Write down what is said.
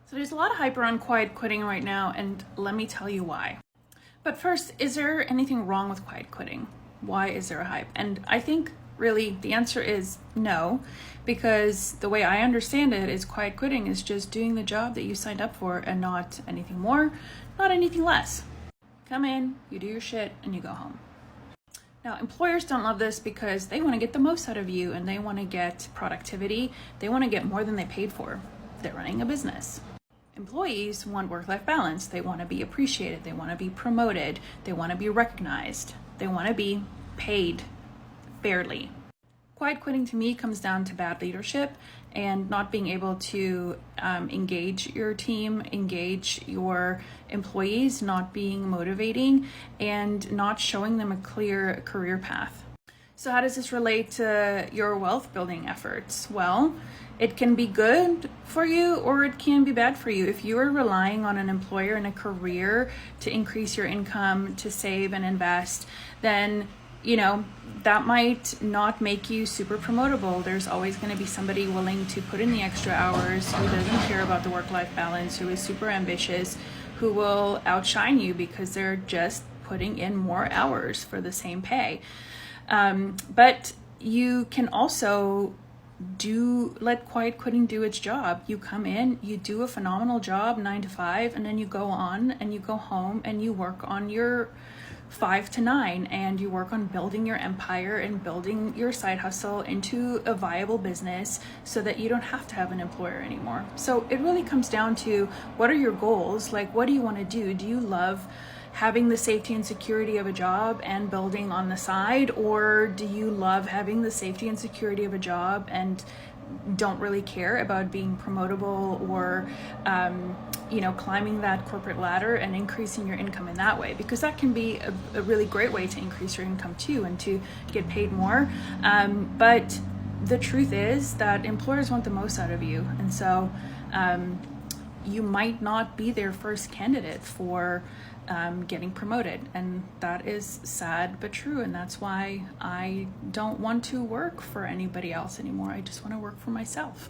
So there's a lot of hype around quiet quitting right now, and let me tell you why. But first, is there anything wrong with quiet quitting? Why is there a hype? And I think really the answer is no, because the way I understand it is quiet quitting is just doing the job that you signed up for and not anything more, not anything less. Come in, you do your shit, and you go home. Now, employers don't love this because they want to get the most out of you and they want to get productivity. They want to get more than they paid for. They're running a business. Employees want work-life balance. They want to be appreciated. They want to be promoted. They want to be recognized. They want to be paid fairly. Quiet quitting to me comes down to bad leadership and not being able to engage your team, engage your employees, not being motivating, and not showing them a clear career path. So how does this relate to your wealth building efforts? Well, it can be good for you or it can be bad for you. If you are relying on an employer and a career to increase your income, to save and invest, then that might not make you super promotable. There's always going to be somebody willing to put in the extra hours, who doesn't care about the work-life balance, who is super ambitious, who will outshine you because they're just putting in more hours for the same pay. But you can also let quiet quitting do its job. You come in, you do a phenomenal job 9 to 5, and then you go on and you go home and you work on your 5 to 9, and you work on building your empire and building your side hustle into a viable business so that you don't have to have an employer anymore. So it really comes down to, what are your goals? Like, what do you want to do? Do you love having the safety and security of a job and building on the side, or do you love having the safety and security of a job and don't really care about being promotable or climbing that corporate ladder and increasing your income in that way? Because that can be a really great way to increase your income too and to get paid more. But the truth is that employers want the most out of you, and so you might not be their first candidate for getting promoted, and that is sad but true, and that's why I don't want to work for anybody else anymore. I just want to work for myself.